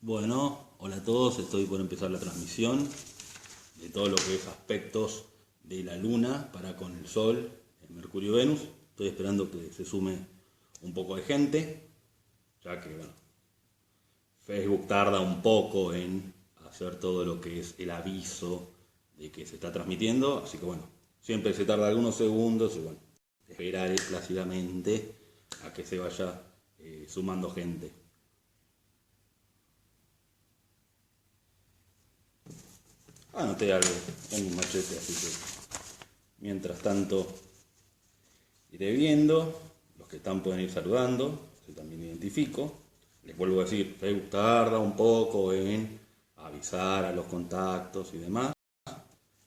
Bueno, hola a todos, estoy por empezar la transmisión de todo lo que es aspectos de la Luna para con el Sol, el Mercurio y Venus. Estoy esperando que se sume un poco de gente, ya que bueno, Facebook tarda un poco en hacer todo lo que es el aviso de que se está transmitiendo, así que bueno, siempre se tarda algunos segundos y bueno, esperaré plácidamente a que se vaya sumando gente. Anoté algo en un machete, así que mientras tanto iré viendo. Los que están pueden ir saludando, yo también identifico. Les vuelvo a decir, Facebook tarda un poco en avisar a los contactos y demás.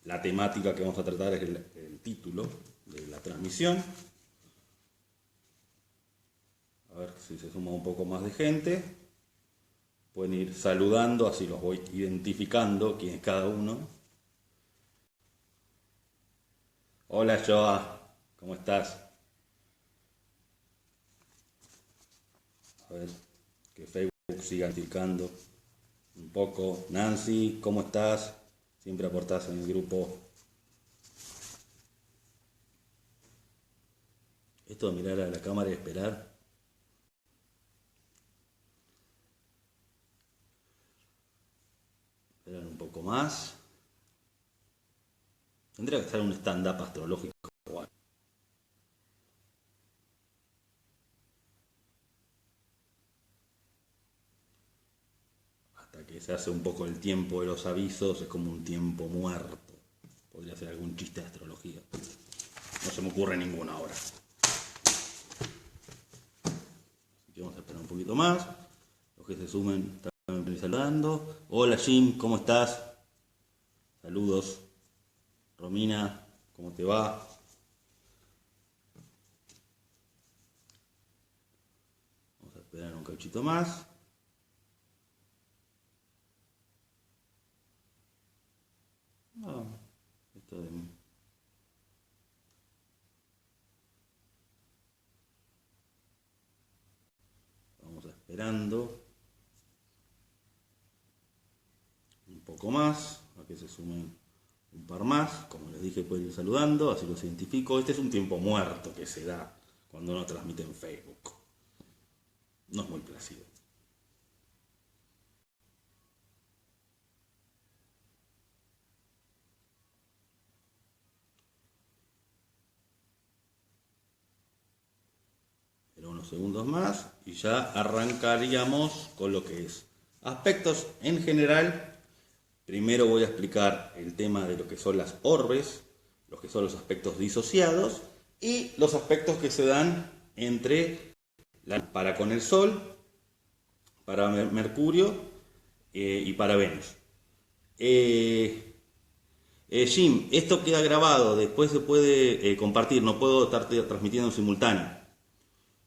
La temática que vamos a tratar es el título de la transmisión. A ver si se suma un poco más de gente. Pueden ir saludando, así los voy identificando quién es cada uno. Hola Joa, ¿cómo estás? A ver, que Facebook siga identificando un poco. Nancy, ¿cómo estás? Siempre aportás en el grupo. Esto de mirar a la cámara y esperar. Esperar un poco más. Tendría que estar un stand-up astrológico. Hasta que se hace un poco el tiempo de los avisos, es como un tiempo muerto. Podría ser algún chiste de astrología. No se me ocurre ninguno ahora. Así que vamos a esperar un poquito más. Los que se sumen también saludando. Hola Jim, ¿cómo estás? Saludos. Romina, ¿cómo te va? Vamos a esperar un cachito más. Esto de... Vamos esperando un poco más a que se sumen un par más. Como les dije, pueden ir saludando, así los identifico. Este es un tiempo muerto que se da cuando uno transmite en Facebook. No es muy plácido. Pero unos segundos más y ya arrancaríamos con lo que es aspectos en general. Primero voy a explicar el tema de lo que son las orbes, lo que son los aspectos disociados y los aspectos que se dan entre para con el Sol, para Mercurio y para Venus. Jim, esto queda grabado, después se puede compartir, no puedo estar transmitiendo en simultáneo.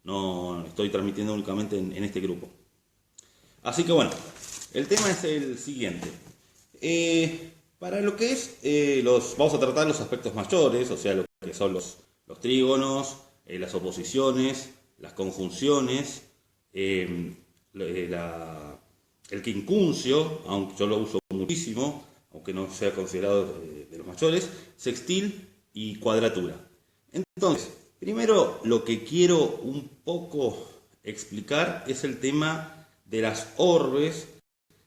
No estoy transmitiendo únicamente en este grupo. Así que bueno, el tema es el siguiente. Para lo que es, vamos a tratar los aspectos mayores, o sea, lo que son los trígonos, las oposiciones, las conjunciones, el quincuncio, aunque yo lo uso muchísimo, aunque no sea considerado de los mayores, sextil y cuadratura. Entonces, primero lo que quiero un poco explicar es el tema de las orbes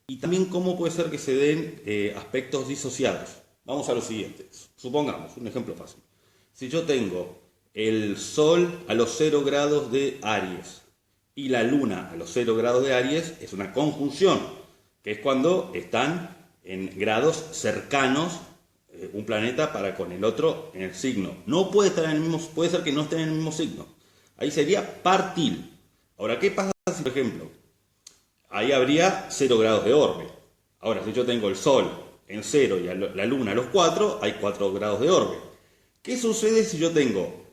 y también cómo puede ser que se den aspectos disociados. Vamos a lo siguiente. Supongamos, un ejemplo fácil. Si yo tengo el Sol a los 0 grados de Aries y la Luna a los 0 grados de Aries, es una conjunción, que es cuando están en grados cercanos un planeta para con el otro en el signo. No puede estar en el mismo, puede ser que no estén en el mismo signo. Ahí sería partil. Ahora, ¿qué pasa si, por ejemplo, ahí habría 0 grados de orbe? Ahora, si yo tengo el Sol en 0 y la Luna a los 4, hay 4 grados de orbe. ¿Qué sucede si yo tengo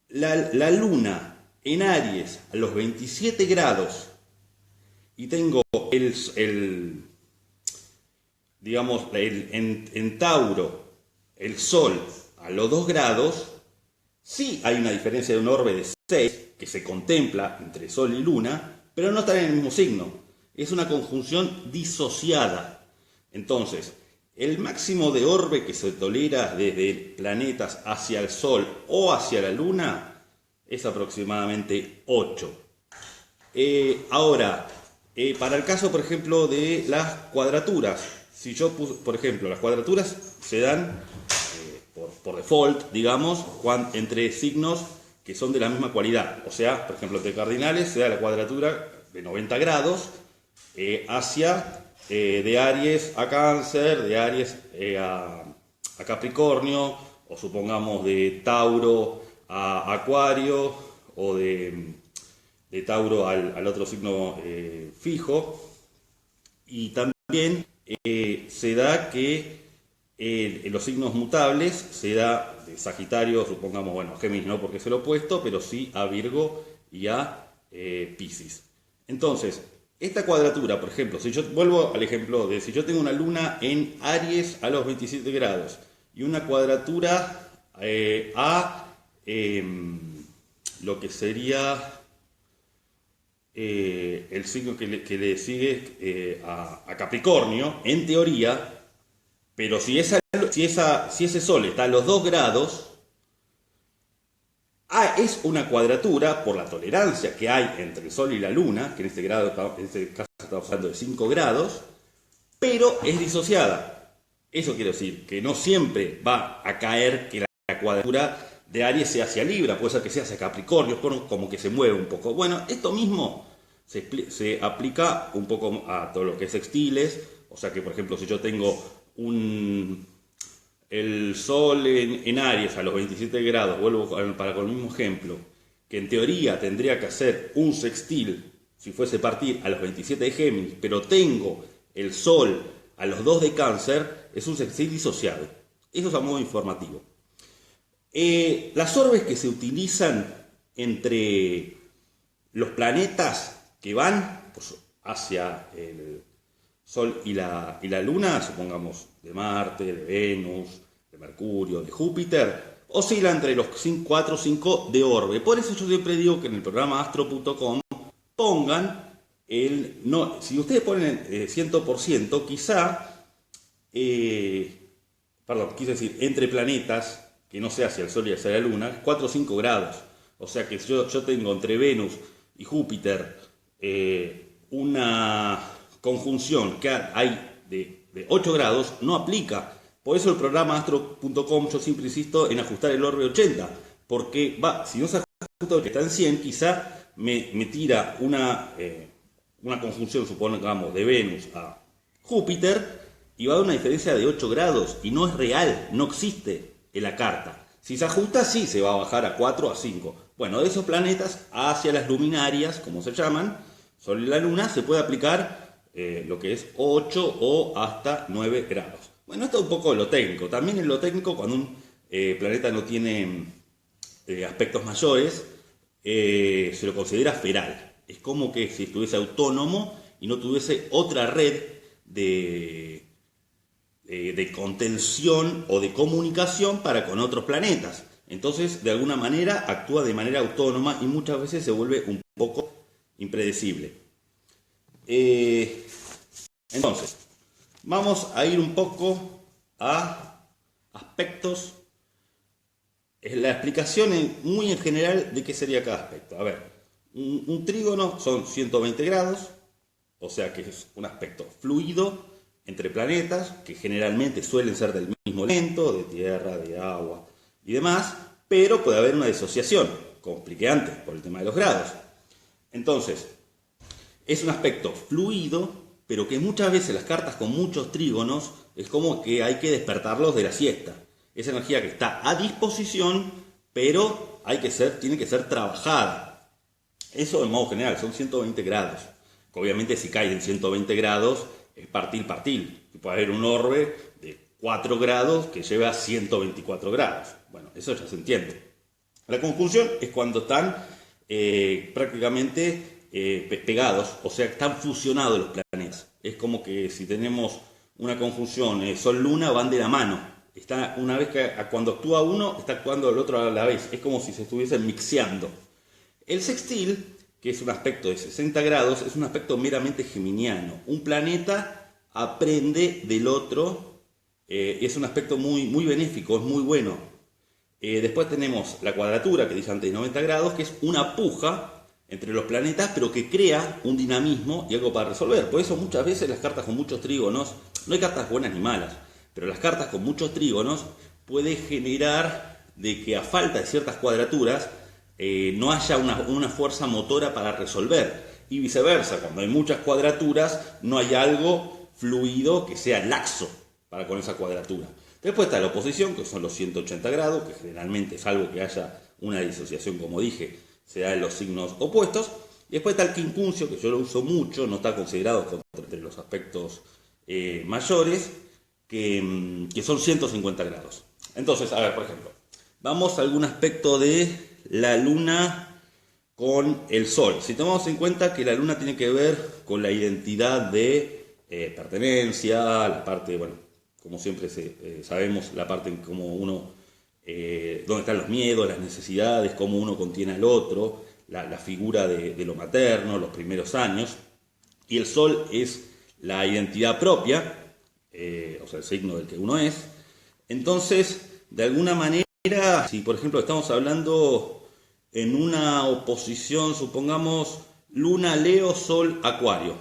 la Luna en Aries a los 27 grados y tengo en Tauro el Sol a los 2 grados? Sí hay una diferencia de un orbe de 6 que se contempla entre Sol y Luna, pero no están en el mismo signo. es una conjunción disociada. Entonces, el máximo de orbe que se tolera desde planetas hacia el Sol o hacia la Luna es aproximadamente 8. Ahora, para el caso, por ejemplo, de las cuadraturas, si yo puse, por ejemplo, las cuadraturas se dan por default, digamos, entre signos que son de la misma cualidad. O sea, por ejemplo, entre cardinales se da la cuadratura de 90 grados hacia de Aries a Cáncer, de Aries a Capricornio, o supongamos de Tauro a Acuario, o de Tauro al otro signo fijo. Y también se da que en los signos mutables se da de Sagitario, supongamos, bueno, Géminis no porque es el opuesto, pero sí a Virgo y a Piscis. Entonces, esta cuadratura, por ejemplo, si yo vuelvo al ejemplo de si yo tengo una luna en Aries a los 27 grados y una cuadratura a lo que sería el signo que le sigue a Capricornio, en teoría, pero si ese Sol está a los 2 grados, es una cuadratura por la tolerancia que hay entre el Sol y la Luna, que en este caso estamos hablando de 5 grados, pero es disociada. Eso quiere decir que no siempre va a caer que la cuadratura de Aries sea hacia Libra, puede ser que sea hacia Capricornio, como que se mueve un poco. Bueno, esto mismo se aplica un poco a todo lo que es sextiles, o sea que, por ejemplo, si yo tengo el Sol en Aries a los 27 grados, vuelvo con el mismo ejemplo, que en teoría tendría que hacer un sextil si fuese partir a los 27 de Géminis, pero tengo el Sol a los 2 de Cáncer, es un sextil disociado. Eso es a modo informativo. Las orbes que se utilizan entre los planetas que van pues, hacia el Sol y la Luna, supongamos de Marte, de Venus, de Mercurio, de Júpiter, oscila entre los 4 o 5 de orbe. Por eso yo siempre digo que en el programa astro.com pongan si ustedes ponen 100%, quizá, quise decir, entre planetas, que no sea hacia el Sol y hacia la Luna, 4 o 5 grados. O sea que yo tengo entre Venus y Júpiter una conjunción que hay de 8 grados, no aplica. Por eso el programa astro.com yo siempre insisto en ajustar el orbe 80, porque si no se ajusta que está en 100, quizá me tira una conjunción, supongamos, de Venus a Júpiter, y va a dar una diferencia de 8 grados, y no es real, no existe en la carta. Si se ajusta, sí, se va a bajar a 4 o a 5. Bueno, de esos planetas hacia las luminarias, como se llaman, Sol y la Luna, se puede aplicar lo que es 8 o hasta 9 grados. Bueno, esto es un poco de lo técnico. También en lo técnico, cuando un planeta no tiene aspectos mayores, se lo considera feral. Es como que si estuviese autónomo y no tuviese otra red de contención o de comunicación para con otros planetas. Entonces, de alguna manera, actúa de manera autónoma y muchas veces se vuelve un poco impredecible. Entonces, vamos a ir un poco a aspectos. La explicación es muy en general de qué sería cada aspecto. A ver, un trígono son 120 grados, o sea que es un aspecto fluido entre planetas, que generalmente suelen ser del mismo elemento, de tierra, de agua y demás, pero puede haber una disociación, como expliqué antes, por el tema de los grados. Entonces, es un aspecto fluido, pero que muchas veces las cartas con muchos trígonos es como que hay que despertarlos de la siesta. Esa energía que está a disposición, pero tiene que ser trabajada. Eso de modo general, son 120 grados. Que obviamente si cae en 120 grados es partil. Puede haber un orbe de 4 grados que lleve a 124 grados. Bueno, eso ya se entiende. La conjunción es cuando están prácticamente pegados, o sea, están fusionados los planetas. Es como que si tenemos una conjunción Sol-Luna, van de la mano. Está una vez que cuando actúa uno, está actuando el otro a la vez. Es como si se estuviesen mixeando. El sextil que es un aspecto de 60 grados, es un aspecto meramente geminiano. Un planeta aprende del otro, es un aspecto muy benéfico, es muy bueno. Después tenemos la cuadratura, que dice antes de 90 grados, que es una puja entre los planetas, pero que crea un dinamismo y algo para resolver. Por eso muchas veces las cartas con muchos trígonos, no hay cartas buenas ni malas, pero las cartas con muchos trígonos puede generar de que a falta de ciertas cuadraturas no haya una fuerza motora para resolver. Y viceversa, cuando hay muchas cuadraturas no hay algo fluido que sea laxo para con esa cuadratura. Después está la oposición, que son los 180 grados, que generalmente, salvo que haya una disociación, como dije, se da en los signos opuestos. Y después está el quincuncio, que yo lo uso mucho, no está considerado entre los aspectos mayores, que son 150 grados. Entonces, a ver, por ejemplo, vamos a algún aspecto de la luna con el sol. Si tomamos en cuenta que la luna tiene que ver con la identidad de pertenencia, la parte, bueno, como siempre sabemos, la parte en cómo uno, dónde están los miedos, las necesidades, cómo uno contiene al otro, la figura de lo materno, los primeros años. Y el sol es la identidad propia, o sea, el signo del que uno es. Entonces, de alguna manera, si por ejemplo estamos hablando en una oposición, supongamos luna, Leo, sol, Acuario,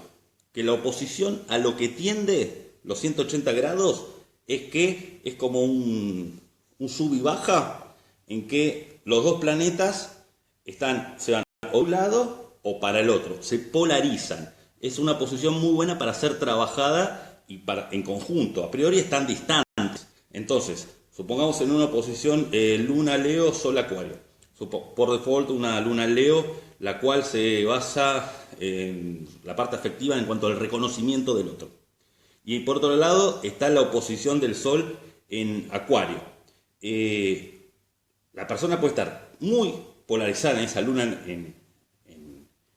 que la oposición a lo que tiende los 180 grados es que es como un sub y baja en que los dos planetas se van a un lado o para el otro, se polarizan. Es una posición muy buena para ser trabajada y en conjunto. A priori están distantes. Entonces, supongamos en una posición luna, Leo, sol, Acuario. Por default una luna Leo, la cual se basa en la parte afectiva en cuanto al reconocimiento del otro. Y por otro lado está la oposición del Sol en Acuario. La persona puede estar muy polarizada en esa luna en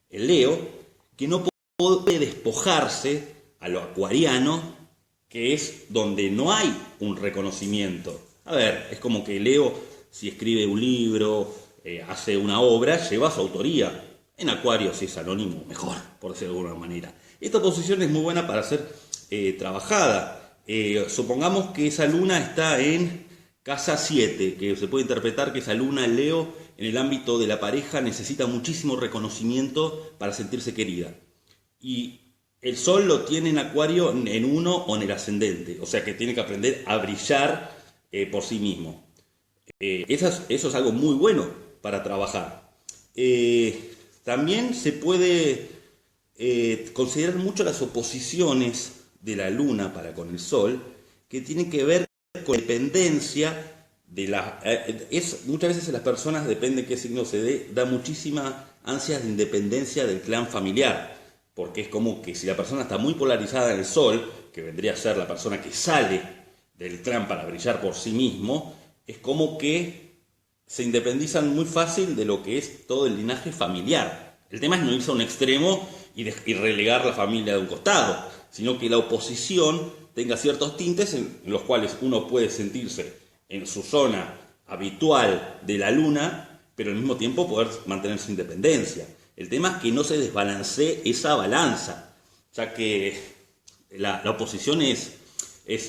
Leo, que no puede despojarse a lo acuariano, que es donde no hay un reconocimiento. A ver, es como que Leo, si escribe un libro, hace una obra, lleva su autoría. En Acuario, si es anónimo, mejor, por decirlo de alguna manera. Esta posición es muy buena para ser trabajada. Supongamos que esa luna está en casa 7, que se puede interpretar que esa luna Leo en el ámbito de la pareja necesita muchísimo reconocimiento para sentirse querida. Y el sol lo tiene en Acuario en 1 o en el ascendente, o sea que tiene que aprender a brillar por sí mismo. Eso es algo muy bueno para trabajar. También se puede considerar mucho las oposiciones de la luna para con el sol, que tienen que ver con dependencia de muchas veces las personas, depende de qué signo se dé, da muchísima ansias de independencia del clan familiar, porque es como que si la persona está muy polarizada en el sol, que vendría a ser la persona que sale del clan para brillar por sí mismo, es como que se independizan muy fácil de lo que es todo el linaje familiar. El tema es no irse a un extremo y relegar la familia de un costado, sino que la oposición tenga ciertos tintes en los cuales uno puede sentirse en su zona habitual de la luna, pero al mismo tiempo poder mantener su independencia. El tema es que no se desbalancee esa balanza, ya que la oposición es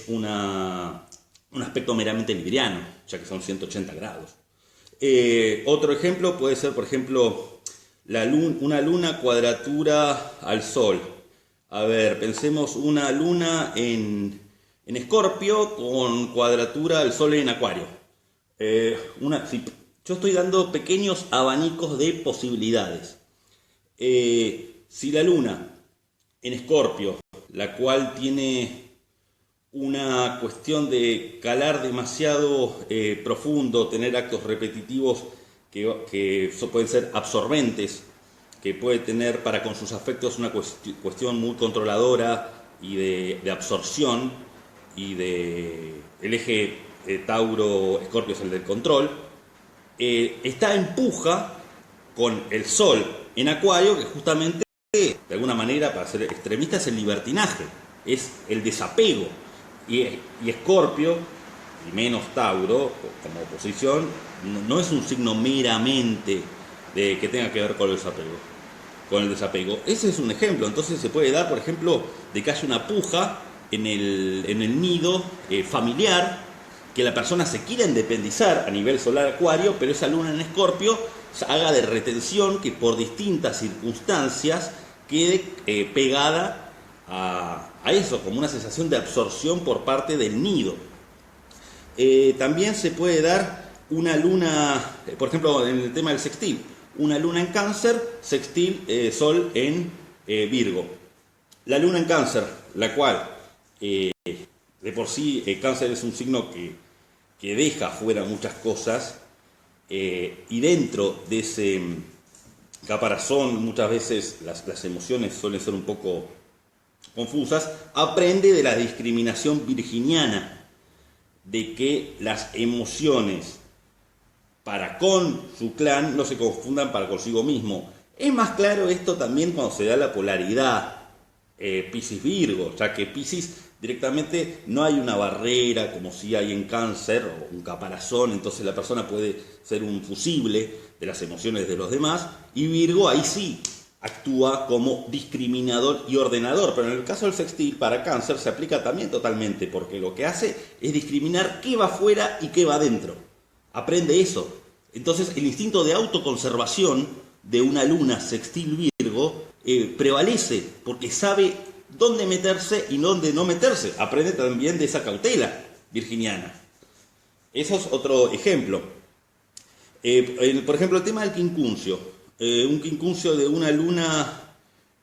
un aspecto meramente libriano, ya que son 180 grados. Otro ejemplo puede ser, por ejemplo, una luna cuadratura al sol. A ver, pensemos una luna en Escorpio con cuadratura al sol en Acuario. Yo estoy dando pequeños abanicos de posibilidades. Si la luna en Escorpio, la cual tiene una cuestión de calar demasiado profundo, tener actos repetitivos que pueden ser absorbentes, que puede tener para con sus afectos una cuestión muy controladora y de absorción, y el eje Tauro-Escorpio es el del control, está en puja con el Sol en Acuario, que justamente, de alguna manera, para ser extremista, es el libertinaje, es el desapego. Y Escorpio, y menos Tauro, como oposición, no es un signo meramente que tenga que ver con el desapego. con el desapego. Ese es un ejemplo. Entonces se puede dar, por ejemplo, de que haya una puja en el nido familiar, que la persona se quiera independizar a nivel solar acuario, pero esa luna en Escorpio haga de retención que por distintas circunstancias quede pegada a eso, como una sensación de absorción por parte del nido. También se puede dar una luna, por ejemplo, en el tema del sextil, una luna en Cáncer, sextil Sol en Virgo. La luna en Cáncer, la cual de por sí Cáncer es un signo que deja fuera muchas cosas, y dentro de ese caparazón muchas veces las emociones suelen ser un poco confusas, aprende de la discriminación virginiana, de que las emociones para con su clan no se confundan para consigo mismo. Es más claro esto también cuando se da la polaridad Piscis-Virgo, ya que Piscis directamente no hay una barrera como si hay en Cáncer o un caparazón, entonces la persona puede ser un fusible de las emociones de los demás, y Virgo ahí sí actúa como discriminador y ordenador, pero en el caso del sextil para Cáncer se aplica también totalmente, porque lo que hace es discriminar qué va afuera y qué va adentro. Aprende eso. Entonces el instinto de autoconservación de una luna sextil Virgo prevalece, porque sabe dónde meterse y dónde no meterse. Aprende también de esa cautela virginiana. Eso es otro ejemplo. Por ejemplo, el tema del quincuncio. Un quincuncio de una luna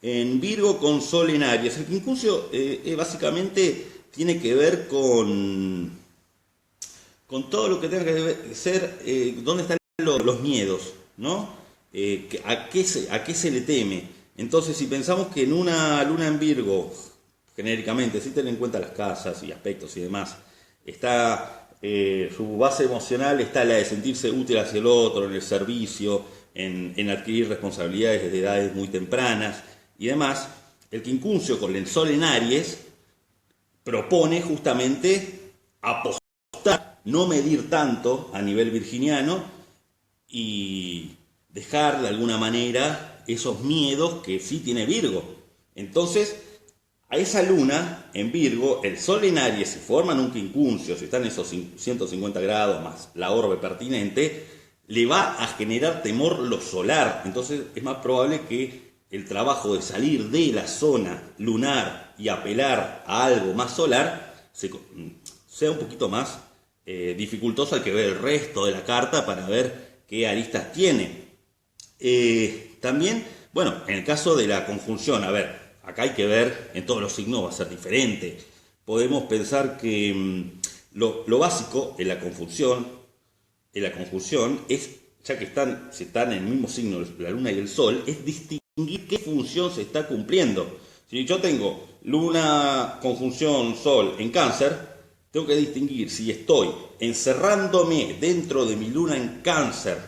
en Virgo con Sol en Aries. El quincuncio básicamente tiene que ver con todo lo que tenga que ser, dónde están los miedos, ¿no? ¿A qué se le teme? Entonces, si pensamos que en una luna en Virgo, genéricamente, sin tener en cuenta las casas y aspectos y demás, está su base emocional, está la de sentirse útil hacia el otro, en el servicio, en adquirir responsabilidades desde edades muy tempranas y demás, el quincuncio con el Sol en Aries propone justamente apostar, no medir tanto a nivel virginiano y dejar de alguna manera esos miedos que sí tiene Virgo. Entonces, a esa luna en Virgo, el Sol en Aries, si forman un quincuncio, si están esos 150 grados más la orbe pertinente, le va a generar temor lo solar. Entonces es más probable que el trabajo de salir de la zona lunar y apelar a algo más solar sea un poquito más dificultoso. Hay que ver el resto de la carta para ver qué aristas tiene. También, bueno, en el caso de la conjunción, a ver, acá hay que ver, en todos los signos va a ser diferente. Podemos pensar que lo básico en la conjunción es, ya que si están en el mismo signo la luna y el sol, es distinguir qué función se está cumpliendo. Si yo tengo luna, conjunción, sol en Cáncer, tengo que distinguir si estoy encerrándome dentro de mi luna en Cáncer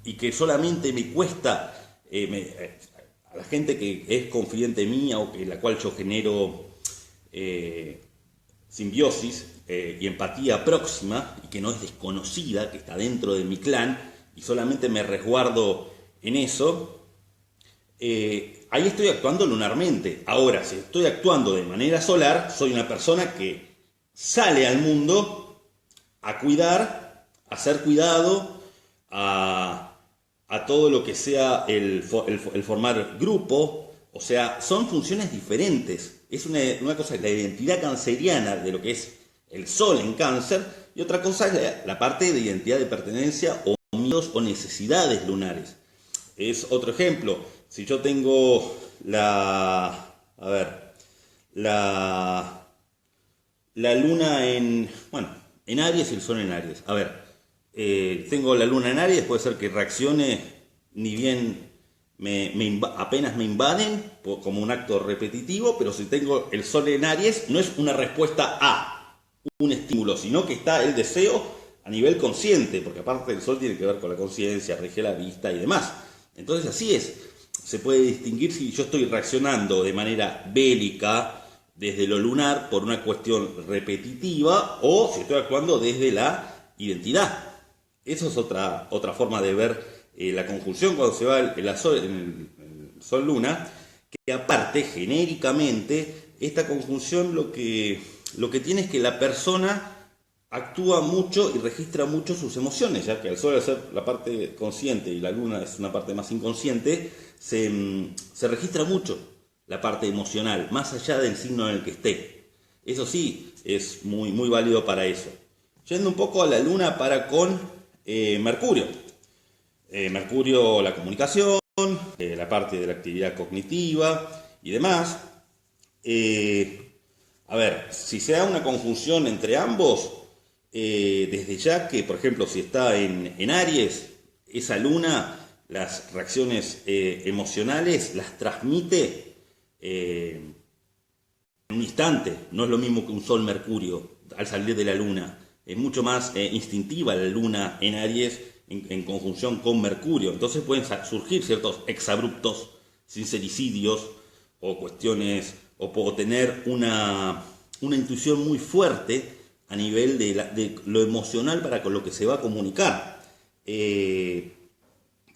y que solamente me cuesta a la gente que es confidente mía o que la cual yo genero simbiosis y empatía próxima y que no es desconocida, que está dentro de mi clan y solamente me resguardo en eso, ahí estoy actuando lunarmente. Ahora, si estoy actuando de manera solar, soy una persona que sale al mundo a cuidar, a ser cuidado, a todo lo que sea el formar grupo. O sea, son funciones diferentes. Es una cosa, la identidad canceriana de lo que es el Sol en Cáncer, y otra cosa es la parte de identidad de pertenencia o miedos o necesidades lunares. Es otro ejemplo. Si yo tengo la luna en Aries y el Sol en Aries. A ver, tengo la luna en Aries, puede ser que reaccione ni bien apenas me invaden como un acto repetitivo, pero si tengo el Sol en Aries no es una respuesta a un estímulo, sino que está el deseo a nivel consciente, porque aparte el Sol tiene que ver con la conciencia, rige la vista y demás. Entonces así es, se puede distinguir si yo estoy reaccionando de manera bélica desde lo lunar por una cuestión repetitiva o si estoy actuando desde la identidad. Eso es otra forma de ver la conjunción cuando se va el Sol Sol-Luna, que aparte, genéricamente, esta conjunción lo que tiene es que la persona actúa mucho y registra mucho sus emociones, ya que al Sol, al ser la parte consciente y la Luna es una parte más inconsciente, se registra mucho la parte emocional, más allá del signo en el que esté. Eso sí, es muy, muy válido para eso. Yendo un poco a la Luna para con Mercurio. Mercurio, la comunicación, la parte de la actividad cognitiva y demás. A ver, si se da una conjunción entre ambos, desde ya que, por ejemplo, si está en Aries, esa Luna, las reacciones emocionales las transmite en un instante. No es lo mismo que un Sol-Mercurio al salir de la Luna. Es mucho más instintiva la Luna en Aries en conjunción con Mercurio. Entonces pueden surgir ciertos exabruptos, sincericidios o cuestiones, o tener una intuición muy fuerte a nivel de lo emocional para con lo que se va a comunicar.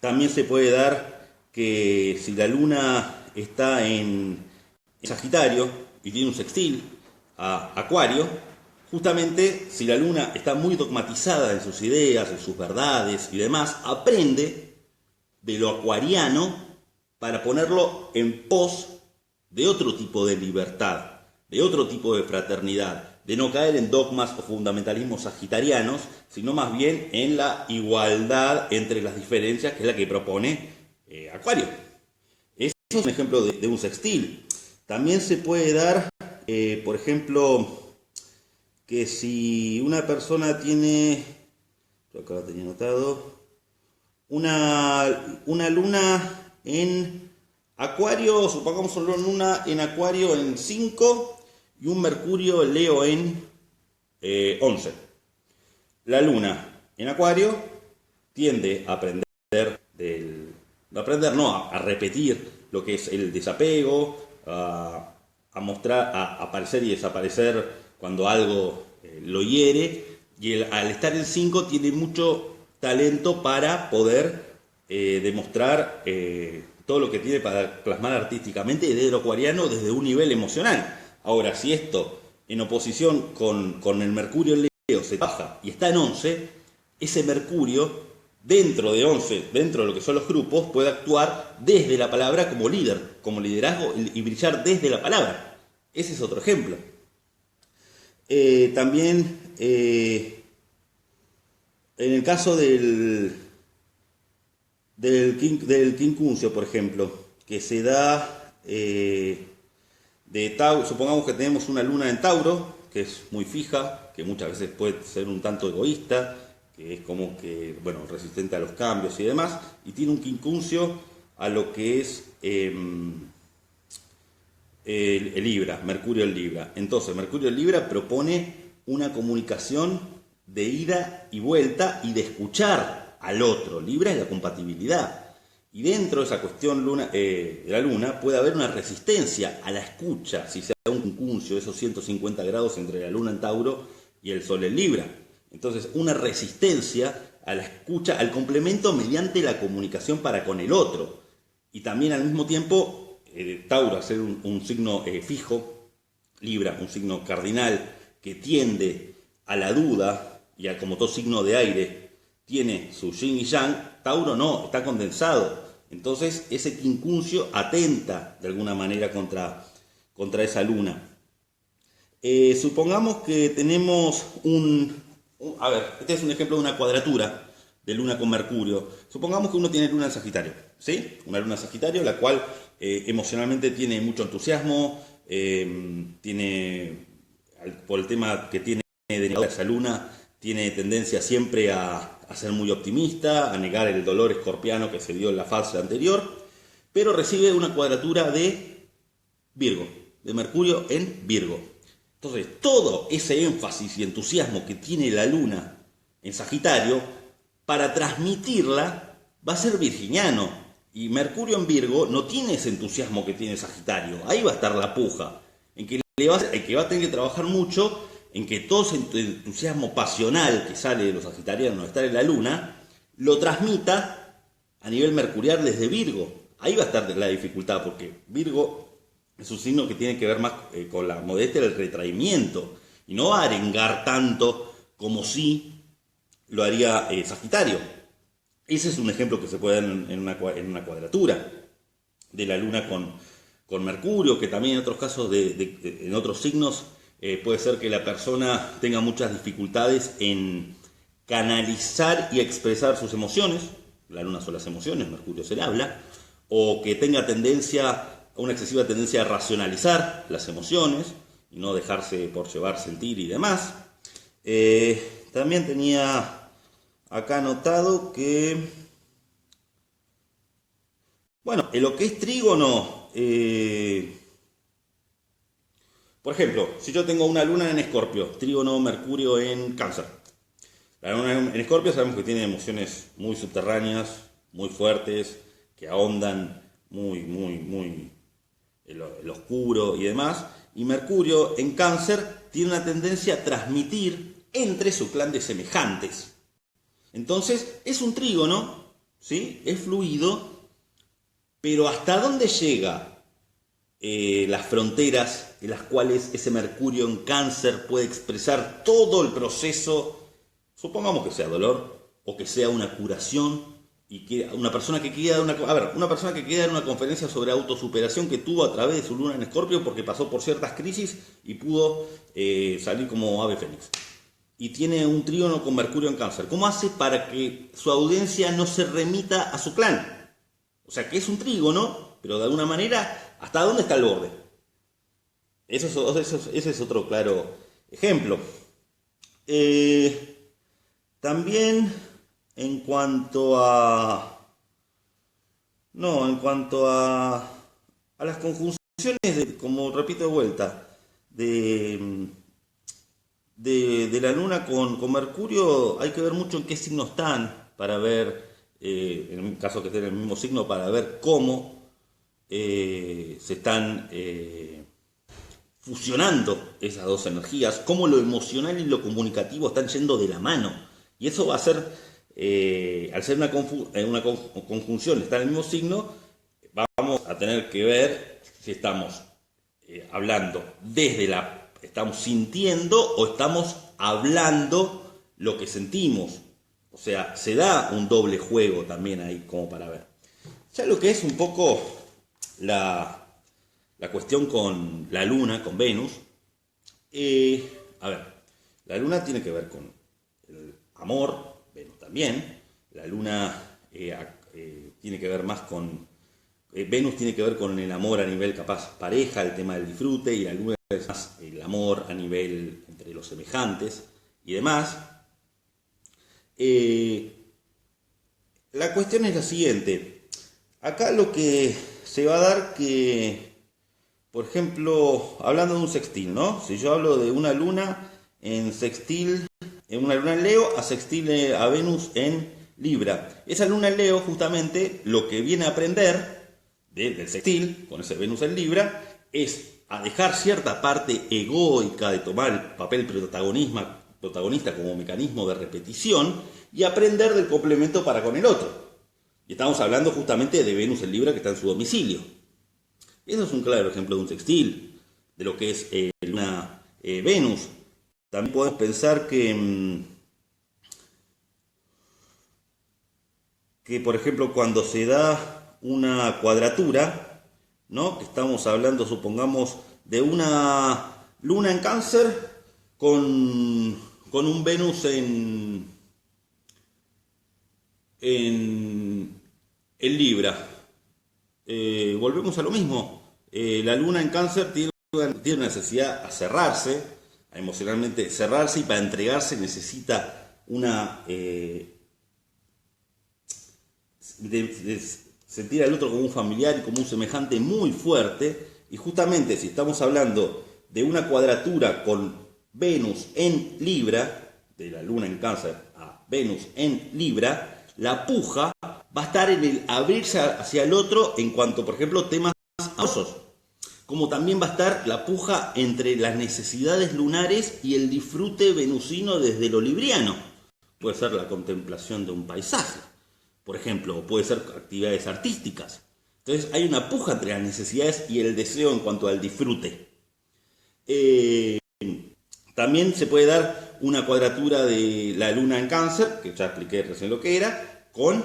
También se puede dar que si la Luna está en Sagitario y tiene un sextil a Acuario, justamente si la Luna está muy dogmatizada en sus ideas, en sus verdades y demás, aprende de lo acuariano para ponerlo en pos de otro tipo de libertad, de otro tipo de fraternidad, de no caer en dogmas o fundamentalismos sagitarianos, sino más bien en la igualdad entre las diferencias, que es la que propone Acuario. Eso es un ejemplo de un sextil. También se puede dar, por ejemplo, que si una persona tiene, yo acá lo tenía anotado, una Luna en Acuario, supongamos una Luna en Acuario en 5 y un Mercurio Leo en 11. La Luna en Acuario tiende a a repetir lo que es el desapego, a mostrar, a aparecer y desaparecer cuando algo lo hiere, y al estar en 5 tiene mucho talento para poder demostrar todo lo que tiene para plasmar artísticamente desde lo acuariano, desde un nivel emocional. Ahora, si esto en oposición con el Mercurio en Leo se baja y está en 11, ese Mercurio dentro de 11, dentro de lo que son los grupos, puede actuar desde la palabra como líder, como liderazgo, y brillar desde la palabra. Ese es otro ejemplo. También en el caso del quincuncio, por ejemplo, que se da de Tauro. Supongamos que tenemos una Luna en Tauro, que es muy fija, que muchas veces puede ser un tanto egoísta, que es como que, bueno, resistente a los cambios y demás, y tiene un quincuncio a lo que es el Libra, Mercurio en Libra. Entonces, Mercurio en Libra propone una comunicación de ida y vuelta y de escuchar al otro. Libra es la compatibilidad. Y dentro de esa cuestión de la Luna puede haber una resistencia a la escucha, si se da un quincuncio, esos 150 grados entre la Luna en Tauro y el Sol en Libra. Entonces, una resistencia a la escucha, al complemento mediante la comunicación para con el otro. Y también al mismo tiempo, Tauro, al ser un signo fijo, Libra, un signo cardinal que tiende a la duda, y como todo signo de aire tiene su yin y yang, Tauro no, está condensado. Entonces ese quincuncio atenta de alguna manera contra esa Luna. Supongamos que tenemos este es un ejemplo de una cuadratura de Luna con Mercurio. Supongamos que uno tiene Luna en Sagitario, ¿sí? Una Luna en Sagitario, la cual emocionalmente tiene mucho entusiasmo, por el tema que tiene de esa Luna, tiene tendencia siempre a ser muy optimista, a negar el dolor escorpiano que se dio en la fase anterior, pero recibe una cuadratura de Virgo, de Mercurio en Virgo. Entonces, todo ese énfasis y entusiasmo que tiene la Luna en Sagitario, para transmitirla, va a ser virginiano. Y Mercurio en Virgo no tiene ese entusiasmo que tiene Sagitario. Ahí va a estar la puja, en que va a tener que trabajar mucho, en que todo ese entusiasmo pasional que sale de los sagitarianos de estar en la Luna, lo transmita a nivel mercurial desde Virgo, ahí va a estar la dificultad, porque Virgo es un signo que tiene que ver más con la modestia del retraimiento, y no va a arengar tanto como si lo haría Sagitario. Ese es un ejemplo que se puede dar en una cuadratura de la Luna con Mercurio, que también en otros casos, en otros signos, puede ser que la persona tenga muchas dificultades en canalizar y expresar sus emociones. La Luna son las emociones, Mercurio es el habla, o que tenga una excesiva tendencia a racionalizar las emociones y no dejarse por llevar, sentir y demás. También tenía acá anotado que, bueno, en lo que es trígono, por ejemplo, si yo tengo una luna en Escorpio, trígono Mercurio en Cáncer. La luna en Escorpio sabemos que tiene emociones muy subterráneas, muy fuertes, que ahondan muy en lo oscuro y demás. Y Mercurio en Cáncer tiene una tendencia a transmitir entre su clan de semejantes. Entonces, es un trígono, ¿sí? Es fluido, pero ¿hasta dónde llega las fronteras en las cuales ese Mercurio en Cáncer puede expresar todo el proceso? Supongamos que sea dolor o que sea una curación, y que una persona que quiera dar una conferencia sobre autosuperación que tuvo a través de su luna en Escorpio porque pasó por ciertas crisis y pudo salir como ave fénix. Y tiene un trígono con Mercurio en Cáncer. ¿Cómo hace para que su audiencia no se remita a su clan? O sea, que es un trígono, pero de alguna manera, ¿hasta dónde está el borde? Ese es otro claro ejemplo. También en cuanto a las conjunciones, como repito de vuelta, de la Luna con Mercurio, hay que ver mucho en qué signo están para ver, en el caso que estén en el mismo signo, para ver cómo se están fusionando esas dos energías, cómo lo emocional y lo comunicativo están yendo de la mano. Y eso va a ser, al ser una conjunción, está en el mismo signo, vamos a tener que ver si estamos hablando estamos sintiendo o estamos hablando lo que sentimos. O sea, se da un doble juego también ahí como para ver. Ya lo que es un poco la cuestión con la Luna, con Venus. La Luna tiene que ver con el amor, Venus también. La Luna tiene que ver más con... Venus tiene que ver con el amor a nivel capaz pareja, el tema del disfrute, y la Luna es más el amor a nivel entre los semejantes y demás. La cuestión es la siguiente. Acá lo que se va a dar que, por ejemplo, hablando de un sextil, ¿no? Si yo hablo de una luna en sextil, en una luna en Leo a sextil a Venus en Libra. Esa luna en Leo, justamente, lo que viene a aprender del sextil, con ese Venus en Libra, es a dejar cierta parte egoica de tomar el papel protagonista como mecanismo de repetición y aprender del complemento para con el otro. Y estamos hablando justamente de Venus en Libra, que está en su domicilio. Eso es un claro ejemplo de un sextil, de lo que es Luna Venus. También podemos pensar que, por ejemplo, cuando se da una cuadratura, ¿no? Que estamos hablando, supongamos, de una Luna en Cáncer con un Venus en Libra. Volvemos a lo mismo. La Luna en Cáncer tiene una necesidad a cerrarse, a emocionalmente cerrarse, y para entregarse necesita una de sentir al otro como un familiar y como un semejante muy fuerte. Y justamente si estamos hablando de una cuadratura con Venus en Libra, de la Luna en Cáncer a Venus en Libra, la puja va a estar en el abrirse hacia el otro en cuanto, por ejemplo, temas amorosos. Como también va a estar la puja entre las necesidades lunares y el disfrute venusino desde lo libriano. Puede ser la contemplación de un paisaje, por ejemplo, o puede ser actividades artísticas. Entonces hay una puja entre las necesidades y el deseo en cuanto al disfrute. Eh, También se puede dar una cuadratura de la luna en Cáncer, que ya expliqué recién lo que era, con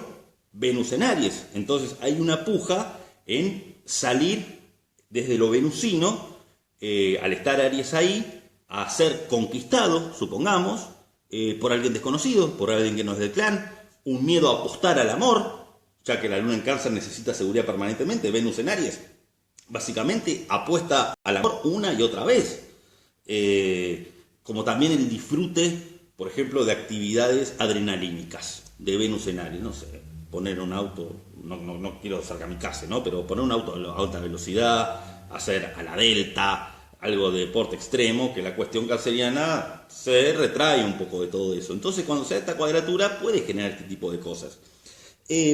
Venus en Aries. Entonces hay una puja en salir desde lo venusino, al estar Aries ahí, a ser conquistado, supongamos, por alguien desconocido, por alguien que no es del clan, un miedo a apostar al amor, ya que la luna en Cáncer necesita seguridad permanentemente, Venus en Aries básicamente apuesta al amor una y otra vez. Como también el disfrute, por ejemplo, de actividades adrenalínicas de Venus en Aries, no sé, poner un auto, no quiero ser kamikaze, ¿no? Pero poner un auto a alta velocidad, hacer a la delta, algo de deporte extremo, que la cuestión canceriana se retrae un poco de todo eso. Entonces, cuando se da esta cuadratura, puede generar este tipo de cosas.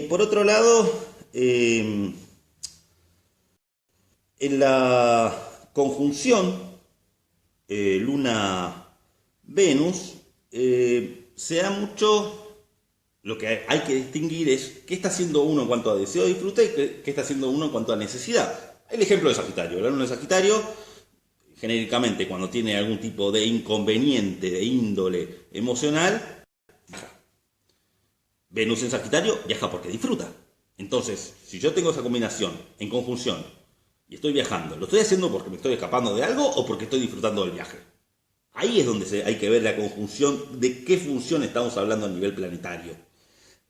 Por otro lado, en la conjunción Luna-Venus, se da mucho. Lo que hay que distinguir es qué está haciendo uno en cuanto a deseo de disfrute y qué está haciendo uno en cuanto a necesidad. El ejemplo de Sagitario. La luna de Sagitario, genéricamente, cuando tiene algún tipo de inconveniente de índole emocional, viaja. Venus en Sagitario viaja porque disfruta. Entonces, si yo tengo esa combinación en conjunción y estoy viajando, ¿lo estoy haciendo porque me estoy escapando de algo o porque estoy disfrutando del viaje? Ahí es donde hay que ver la conjunción de qué función estamos hablando a nivel planetario.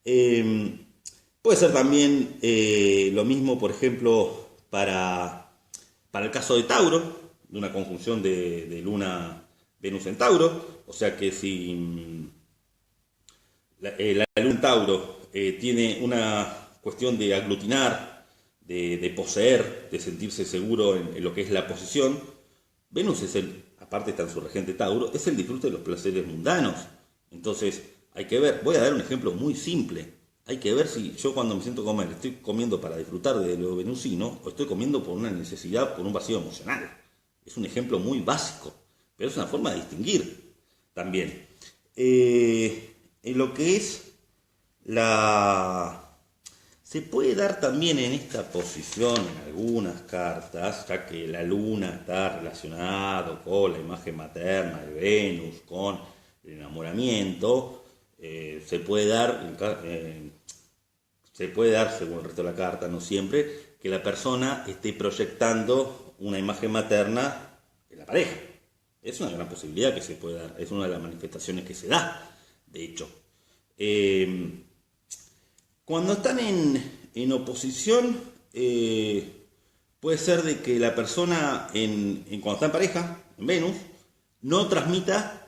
Puede ser también lo mismo, por ejemplo, para el caso de Tauro, de una conjunción de Luna Venus en Tauro. O sea que si la Luna en Tauro tiene una cuestión de aglutinar, de poseer, de sentirse seguro en lo que es la posesión, Venus es aparte está en su regente Tauro, es el disfrute de los placeres mundanos. Entonces, hay que ver, voy a dar un ejemplo muy simple. Hay que ver si yo cuando me siento a comer estoy comiendo para disfrutar de lo venusino o estoy comiendo por una necesidad, por un vacío emocional. Es un ejemplo muy básico, pero es una forma de distinguir también. En lo que es se puede dar también en esta posición en algunas cartas, ya que la luna está relacionado con la imagen materna de Venus, con el enamoramiento. Se puede dar, según el resto de la carta, no siempre, que la persona esté proyectando una imagen materna en la pareja. Es una gran posibilidad que se puede dar, es una de las manifestaciones que se da, de hecho. Cuando están en oposición, puede ser de que la persona, cuando está en pareja, en Venus, no transmita,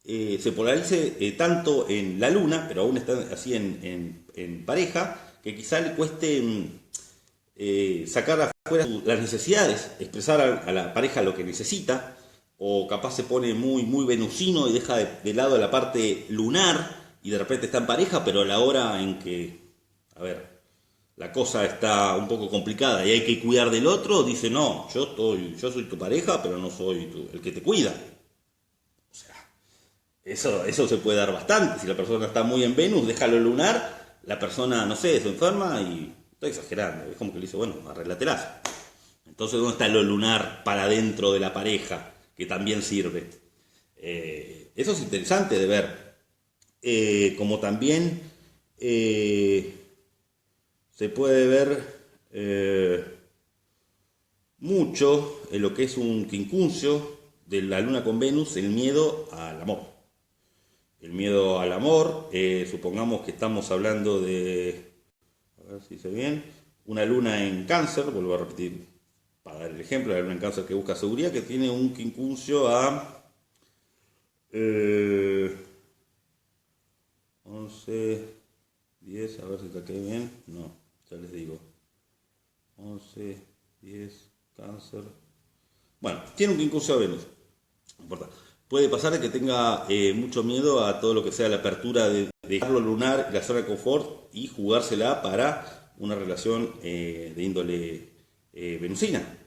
se polarice tanto en la luna, pero aún está así en pareja, que quizá le cueste sacar afuera las necesidades, expresar a la pareja lo que necesita, o capaz se pone muy, muy venusino y deja de lado la parte lunar, y de repente está en pareja, pero a la hora en que, la cosa está un poco complicada y hay que cuidar del otro, dice, no, yo soy tu pareja, pero no soy el que te cuida. O sea, eso se puede dar bastante. Si la persona está muy en Venus, déjalo lunar, la persona, no sé, se enferma y estoy exagerando. Es como que le dice, bueno, arréglatelas. Entonces, ¿dónde está lo lunar para dentro de la pareja? Que también sirve. Eso es interesante de ver. Como también se puede ver mucho en lo que es un quincuncio de la luna con Venus, el miedo al amor. El miedo al amor, supongamos que estamos hablando de, a ver si sé bien, una luna en Cáncer, vuelvo a repetir para dar el ejemplo, la luna en Cáncer que busca seguridad, que tiene un quincuncio a 11, 10, a ver si saqué bien, no, ya les digo, 11, 10, Cáncer, bueno, tiene un quincuncio a Venus, no importa. Puede pasar de que tenga mucho miedo a todo lo que sea la apertura de dejarlo lunar, la zona de confort y jugársela para una relación de índole venusina,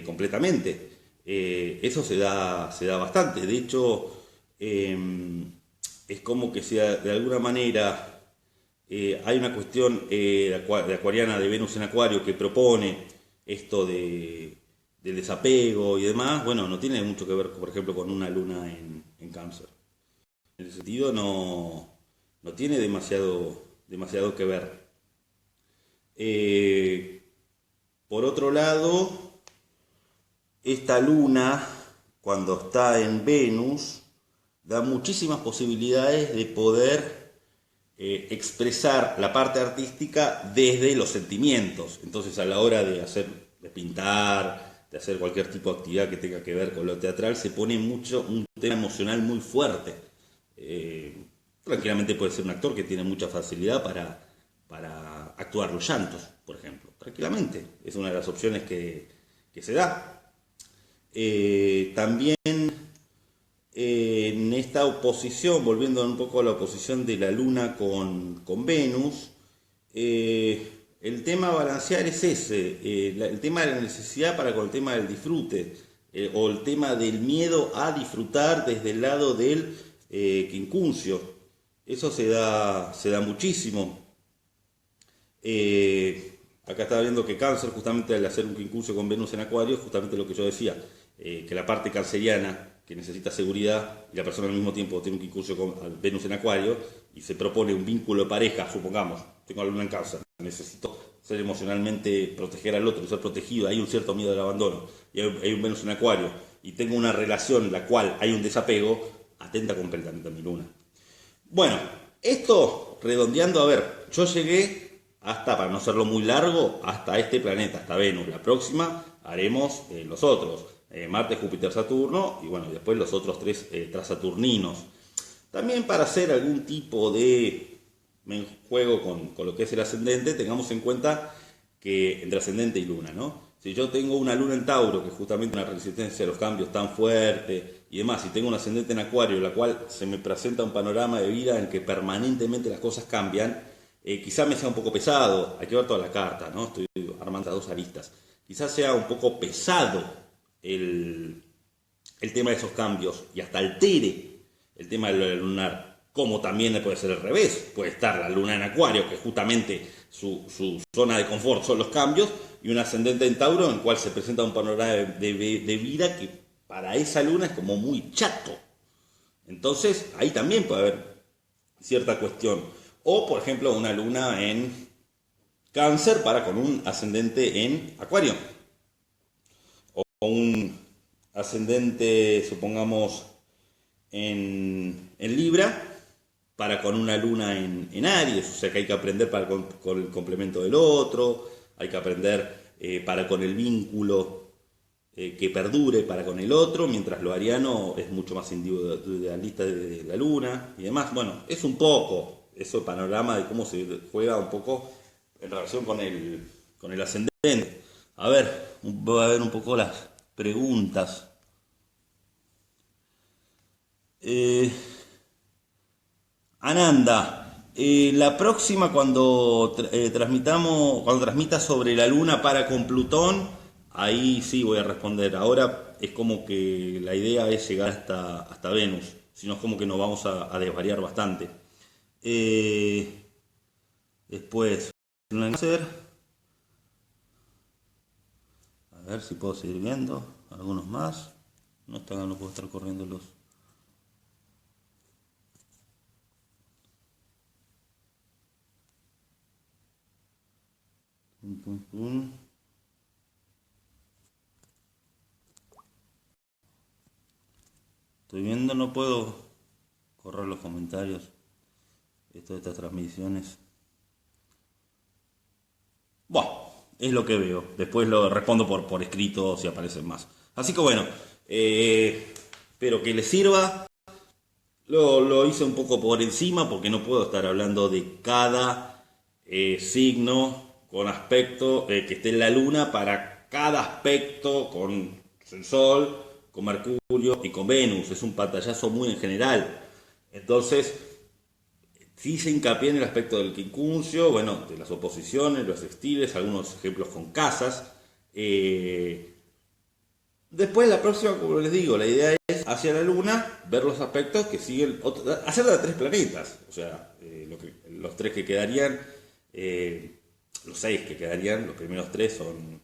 completamente. Eso se da bastante. De hecho, es como que de alguna manera Hay una cuestión de acuariana de Venus en Acuario que propone esto del desapego y demás. Bueno, no tiene mucho que ver, por ejemplo, con una luna en Cáncer. En ese sentido no tiene demasiado que ver. Por otro lado, esta luna, cuando está en Venus, da muchísimas posibilidades de poder expresar la parte artística desde los sentimientos. Entonces, a la hora de pintar, de hacer cualquier tipo de actividad que tenga que ver con lo teatral, se pone mucho un tema emocional muy fuerte. Tranquilamente puede ser un actor que tiene mucha facilidad para actuar los llantos, por ejemplo. Tranquilamente, es una de las opciones que se da. También en esta oposición, volviendo un poco a la oposición de la Luna con Venus, el tema a balancear es ese, el tema de la necesidad para con el tema del disfrute, o el tema del miedo a disfrutar desde el lado del quincuncio. Eso se da muchísimo. Acá estaba viendo que Cáncer, justamente al hacer un quincuncio con Venus en Acuario, justamente lo que yo decía, que la parte canceriana, que necesita seguridad, y la persona al mismo tiempo tiene un quincuncio con Venus en Acuario, y se propone un vínculo de pareja, supongamos, tengo la luna en Cáncer, necesito ser emocionalmente, proteger al otro, ser protegido, hay un cierto miedo al abandono, y hay un Venus en Acuario, y tengo una relación en la cual hay un desapego, atenta completamente a mi luna. Bueno, esto redondeando, a ver, yo llegué hasta, para no hacerlo muy largo, hasta este planeta, hasta Venus. La próxima haremos los otros, Marte, Júpiter, Saturno, y bueno, después los otros tres transaturninos. También para hacer algún tipo de juego con lo que es el ascendente, tengamos en cuenta que entre ascendente y luna, ¿no? Si yo tengo una luna en Tauro, que es justamente una resistencia a los cambios tan fuerte y demás, y tengo un ascendente en Acuario, la cual se me presenta un panorama de vida en que permanentemente las cosas cambian, quizá me sea un poco pesado, hay que ver toda la carta, ¿no? Estoy armando las dos aristas. Quizás sea un poco pesado el tema de esos cambios y hasta altere el tema de lo lunar, como también puede ser al revés. Puede estar la luna en Acuario, que justamente su zona de confort son los cambios, y un ascendente en Tauro en el cual se presenta un panorama de vida que para esa luna es como muy chato. Entonces ahí también puede haber cierta cuestión. O por ejemplo una luna en Cáncer para con un ascendente en Acuario. O un ascendente, supongamos, en Libra para con una luna en Aries. O sea que hay que aprender para con el complemento del otro, hay que aprender para con el vínculo que perdure para con el otro, mientras lo ariano es mucho más individualista de la luna y demás. Bueno, es un poco eso el panorama de cómo se juega un poco en relación con el ascendente. A ver, voy a ver un poco las preguntas. Ananda, la próxima cuando transmita sobre la luna para con Plutón, ahí sí voy a responder. Ahora es como que la idea es llegar hasta Venus, si no es como que nos vamos a desvariar bastante. Después, a ver si puedo seguir viendo algunos más. No puedo estar corriendo los. Estoy viendo, no puedo correr los comentarios. Estas transmisiones. Bueno, es lo que veo. Después lo respondo por escrito si aparecen más. Así que bueno, espero que les sirva. Lo hice un poco por encima porque no puedo estar hablando de cada signo con aspecto que esté en la luna para cada aspecto con el Sol, con Mercurio y con Venus. Es un pantallazo muy en general. Entonces, sí se hincapié en el aspecto del quincuncio, bueno, de las oposiciones, los sextiles, algunos ejemplos con casas. Después, la próxima, como les digo, la idea es hacia la Luna, ver los aspectos que siguen, hacer de 3 planetas, o sea, los 3 que quedarían, los 6 que quedarían, los primeros 3 son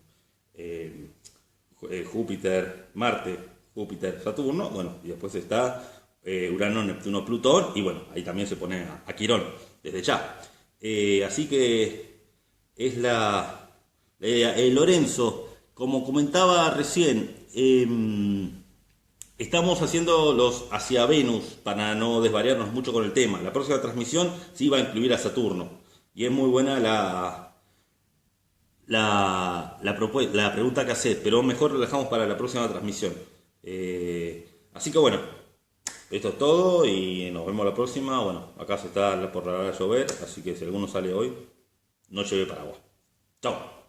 Júpiter, Marte, Júpiter, Saturno, bueno, y después está Urano, Neptuno, Plutón, y bueno, ahí también se pone a Quirón, desde ya. Así que es la idea. Lorenzo, como comentaba recién, estamos haciendo los hacia Venus para no desvariarnos mucho con el tema. La próxima transmisión sí va a incluir a Saturno, y es muy buena la pregunta que haces, pero mejor lo dejamos para la próxima transmisión. Así que bueno, esto es todo y nos vemos la próxima. Bueno, acá se está por largar a llover, así que si alguno sale hoy, no lleve paraguas. Chao.